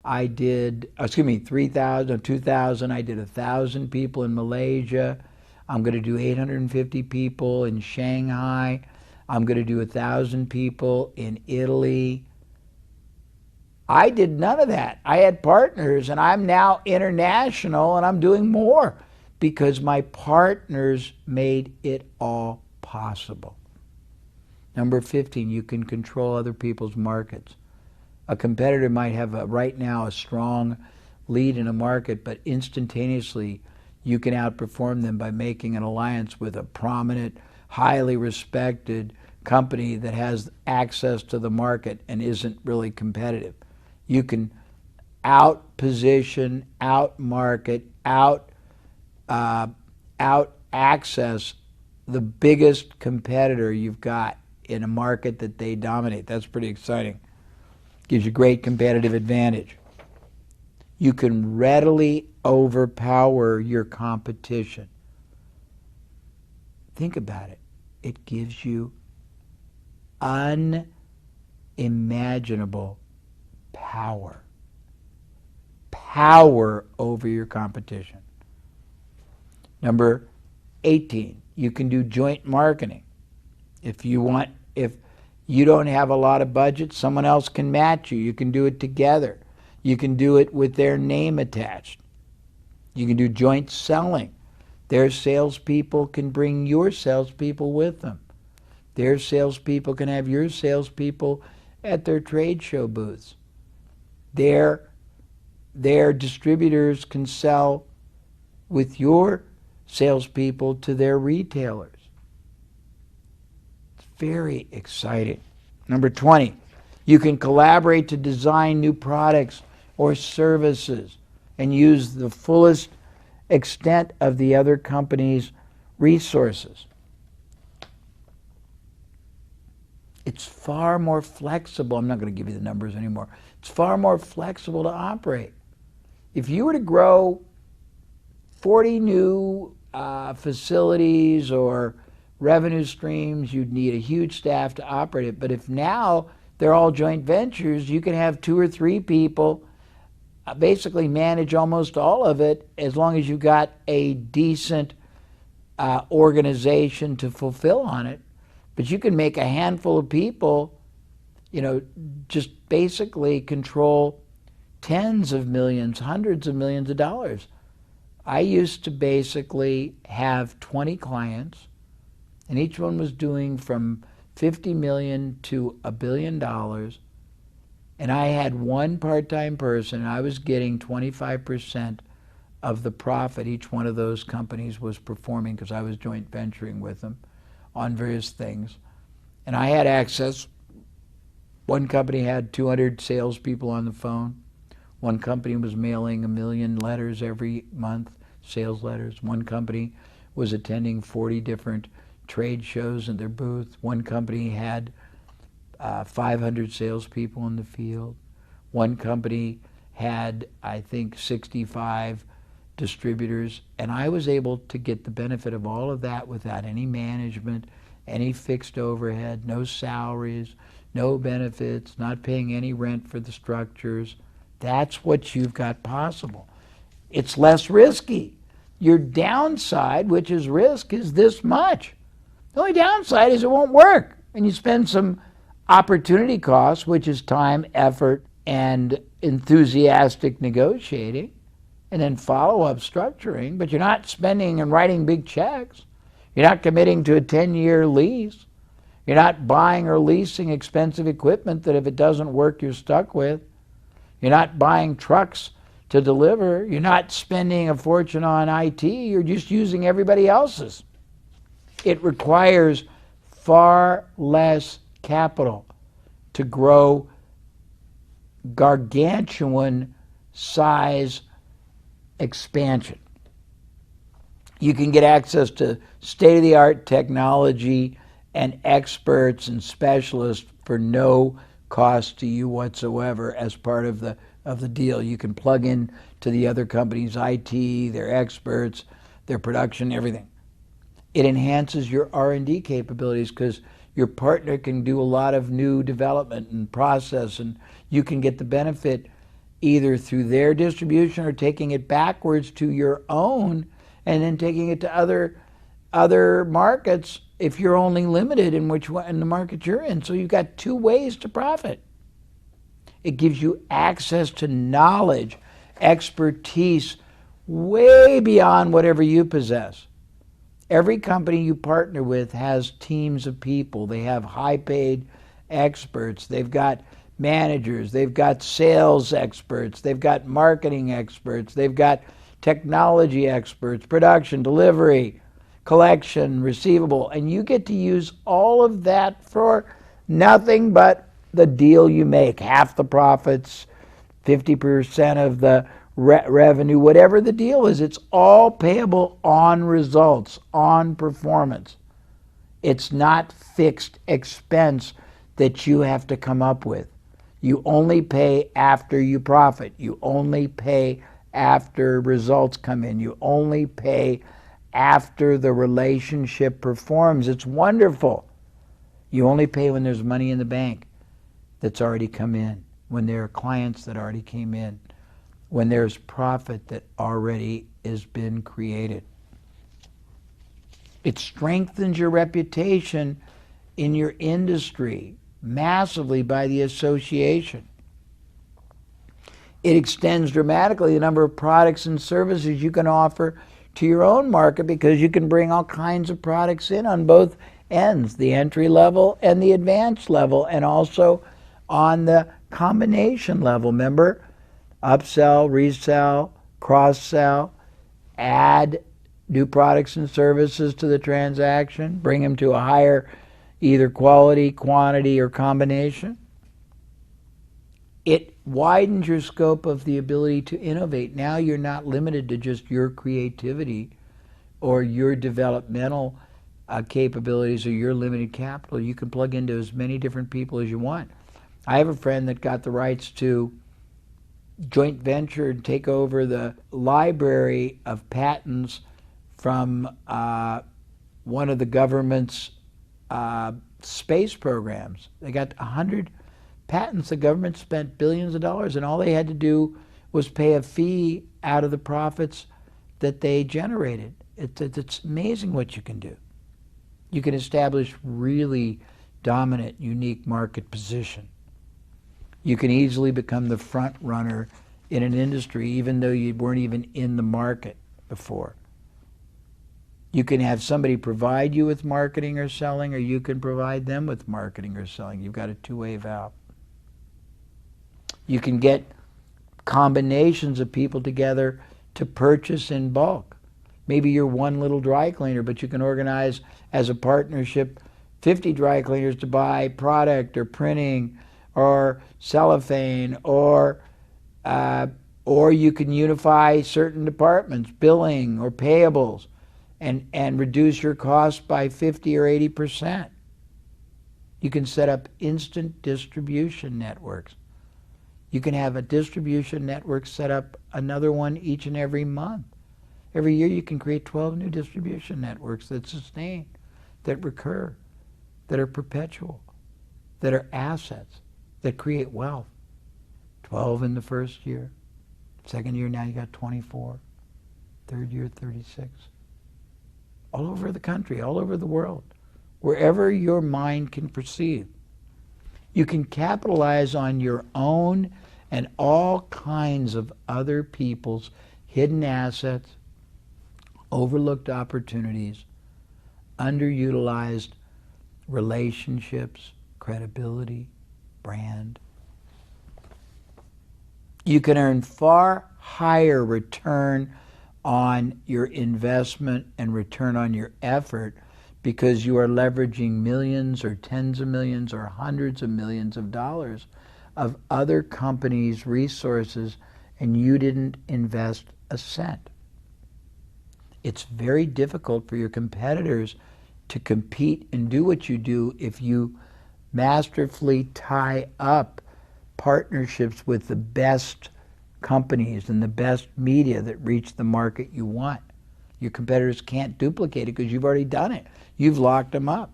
I did, 3,000 or 2,000. I did 1,000 people in Malaysia. I'm going to do 850 people in Shanghai. I'm going to do 1,000 people in Italy. I did none of that. I had partners, and I'm now international, and I'm doing more because my partners made it all possible. Number 15, you can control other people's markets. A competitor might have right now a strong lead in a market, but instantaneously you can outperform them by making an alliance with a prominent, highly respected company that has access to the market and isn't really competitive. You can out-position, out-market, out-access the biggest competitor you've got in a market that they dominate. That's pretty exciting. Gives you great competitive advantage. You can readily overpower your competition. Think about it. It gives you unimaginable power. Power over your competition. Number 18, you can do joint marketing. If you don't have a lot of budget, someone else can match you. You can do it together. You can do it with their name attached. You can do joint selling. Their salespeople can bring your salespeople with them. Their salespeople can have your salespeople at their trade show booths. Their distributors can sell with your salespeople to their retailers. It's very exciting. Number 20, you can collaborate to design new products or services and use the fullest extent of the other company's resources. It's far more flexible. I'm not going to give you the numbers anymore. It's far more flexible to operate. If you were to grow 40 new facilities or revenue streams, you'd need a huge staff to operate it. But if now they're all joint ventures, you can have 2 or 3 people basically manage almost all of it as long as you've got a decent organization to fulfill on it. But you can make a handful of people, just basically control tens of millions, hundreds of millions of dollars. I used to basically have 20 clients, and each one was doing from 50 million to $1 billion. And I had one part-time person, and I was getting 25% of the profit each one of those companies was performing because I was joint venturing with them on various things. And I had access. One company had 200 salespeople on the phone. One company was mailing 1 million letters every month, sales letters. One company was attending 40 different trade shows in their booth. One company had 500 salespeople in the field. One company had, I think, 65 distributors. And I was able to get the benefit of all of that without any management, any fixed overhead, no salaries, no benefits, not paying any rent for the structures. That's what you've got possible. It's less risky. Your downside, which is risk, is this much. The only downside is it won't work. And you spend some opportunity costs, which is time, effort, and enthusiastic negotiating, and then follow-up structuring, but you're not spending and writing big checks. You're not committing to a 10-year lease. You're not buying or leasing expensive equipment that if it doesn't work, you're stuck with. You're not buying trucks to deliver. You're not spending a fortune on IT. You're just using everybody else's. It requires far less capital to grow gargantuan size expansion. You can get access to state-of-the-art technology and experts and specialists for no cost to you whatsoever as part of the deal. You can plug in to the other company's IT, their experts, their production, everything. It enhances your R&D capabilities because your partner can do a lot of new development and process, and you can get the benefit either through their distribution or taking it backwards to your own and then taking it to other markets if you're only limited in which one in the market you're in. So you've got two ways to profit. It gives you access to knowledge, expertise, way beyond whatever you possess. Every company you partner with has teams of people. They have high-paid experts. They've got managers. They've got sales experts. They've got marketing experts. They've got technology experts, production, delivery, collection, receivable. And you get to use all of that for nothing but the deal you make. Half the profits, 50% of the revenue, whatever the deal is, it's all payable on results, on performance. It's not fixed expense that you have to come up with. You only pay after you profit. You only pay after results come in. You only pay after the relationship performs. It's wonderful. You only pay when there's money in the bank that's already come in, when there are clients that already came in, when there's profit that already has been created. It strengthens your reputation in your industry massively by the association. It extends dramatically the number of products and services you can offer to your own market because you can bring all kinds of products in on both ends, the entry level and the advanced level, and also on the combination level. Remember, upsell, resell, cross-sell, add new products and services to the transaction, bring them to a higher either quality, quantity, or combination. It widens your scope of the ability to innovate. Now you're not limited to just your creativity or your developmental capabilities or your limited capital. You can plug into as many different people as you want. I have a friend that got the rights to joint venture and take over the library of patents from one of the government's space programs. They got 100 patents. The government spent billions of dollars, and all they had to do was pay a fee out of the profits that they generated. It's amazing what you can do. You can establish really dominant, unique market position. You can easily become the front runner in an industry even though you weren't even in the market before. You can have somebody provide you with marketing or selling, or you can provide them with marketing or selling. You've got a two-way valve. You can get combinations of people together to purchase in bulk. Maybe you're one little dry cleaner, but you can organize as a partnership 50 dry cleaners to buy product or printing or cellophane, or you can unify certain departments, billing or payables, and reduce your costs by 50 or 80%. You can set up instant distribution networks. You can have a distribution network set up another one each and every month. Every year you can create 12 new distribution networks that sustain, that recur, that are perpetual, that are assets, that create wealth. 12 in the first year. Second year, now you got 24. Third year, 36. All over the country, all over the world, wherever your mind can perceive. You can capitalize on your own and all kinds of other people's hidden assets, overlooked opportunities, underutilized relationships, credibility, brand. You can earn far higher return on your investment and return on your effort because you are leveraging millions or tens of millions or hundreds of millions of dollars of other companies' resources, and you didn't invest a cent. It's very difficult for your competitors to compete and do what you do if you masterfully tie up partnerships with the best companies and the best media that reach the market you want. Your competitors can't duplicate it because you've already done it. You've locked them up.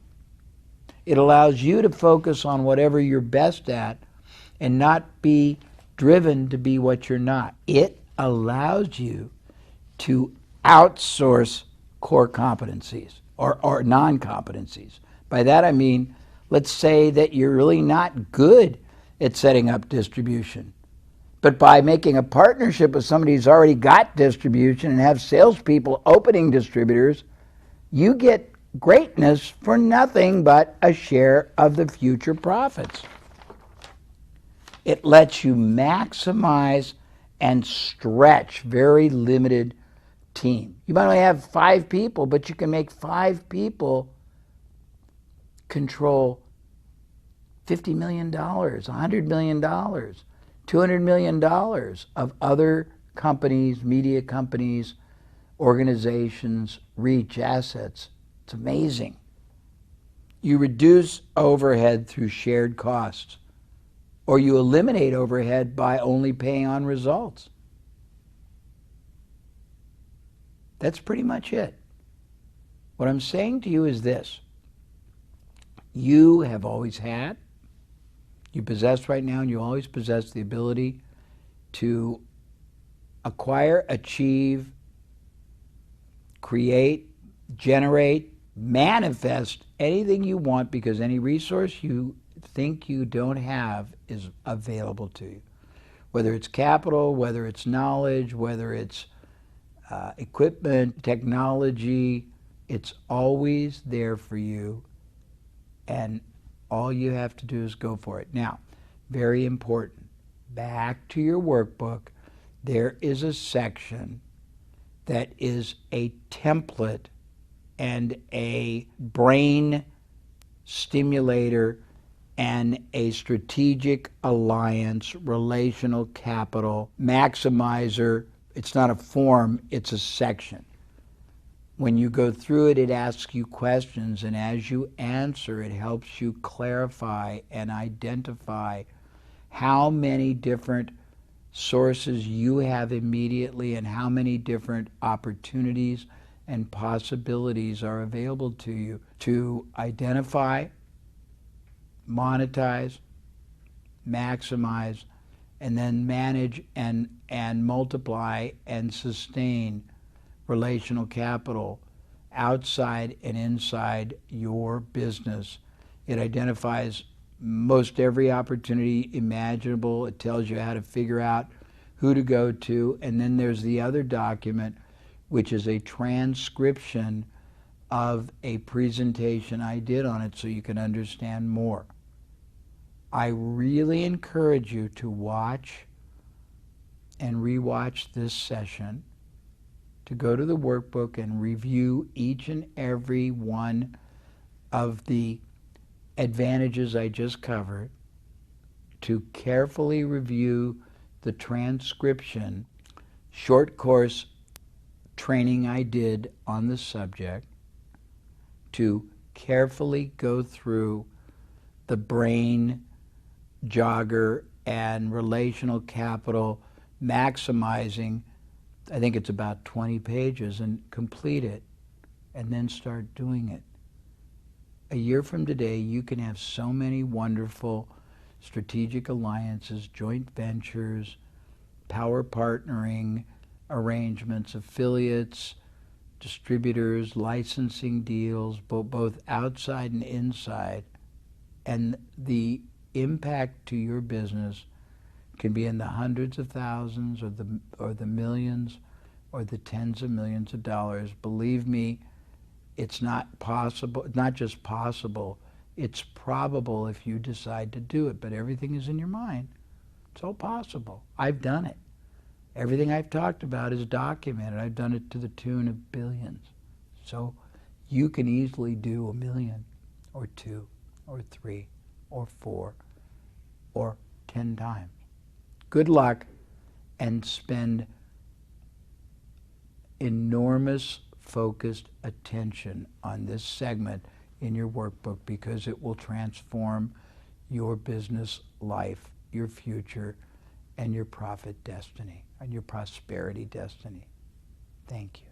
It allows you to focus on whatever you're best at and not be driven to be what you're not. It allows you to outsource core competencies or non-competencies. By that I mean, let's say that you're really not good at setting up distribution. But by making a partnership with somebody who's already got distribution and have salespeople opening distributors, you get greatness for nothing but a share of the future profits. It lets you maximize and stretch very limited team. You might only have 5 people, but you can make 5 people control $50 million, $100 million, $200 million of other companies, media companies, organizations, reach, assets. It's amazing. You reduce overhead through shared costs, or you eliminate overhead by only paying on results. That's pretty much it. What I'm saying to you is this. You have always had, you possess right now, and you always possess the ability to acquire, achieve, create, generate, manifest anything you want, because any resource you think you don't have is available to you. Whether it's capital, whether it's knowledge, whether it's equipment, technology, it's always there for you, and all you have to do is go for it. Now, very important, back to your workbook, there is a section that is a template and a brain stimulator and a strategic alliance relational capital maximizer. It's not a form, it's a section. When you go through it, it asks you questions, and as you answer, it helps you clarify and identify how many different sources you have immediately and how many different opportunities and possibilities are available to you to identify, monetize, maximize, and then manage and multiply and sustain relational capital outside and inside your business. It identifies most every opportunity imaginable. It tells you how to figure out who to go to. And then there's the other document, which is a transcription of a presentation I did on it so you can understand more. I really encourage you to watch and rewatch this session, to go to the workbook and review each and every one of the advantages I just covered, to carefully review the transcription, short course training I did on the subject, to carefully go through the brain jogger and relational capital maximizing, I think it's about 20 pages, and complete it, and then start doing it. A year from today, you can have so many wonderful strategic alliances, joint ventures, power partnering arrangements, affiliates, distributors, licensing deals, both outside and inside. And the impact to your business can be in the hundreds of thousands or the millions or the tens of millions of dollars. Believe me, it's not possible, not just possible, it's probable if you decide to do it, but everything is in your mind. It's all possible. I've done it. Everything I've talked about is documented. I've done it to the tune of billions. So you can easily do 1 million or 2 or 3 or 4 or 10 times. Good luck, and spend enormous focused attention on this segment in your workbook, because it will transform your business life, your future, and your profit destiny, and your prosperity destiny. Thank you.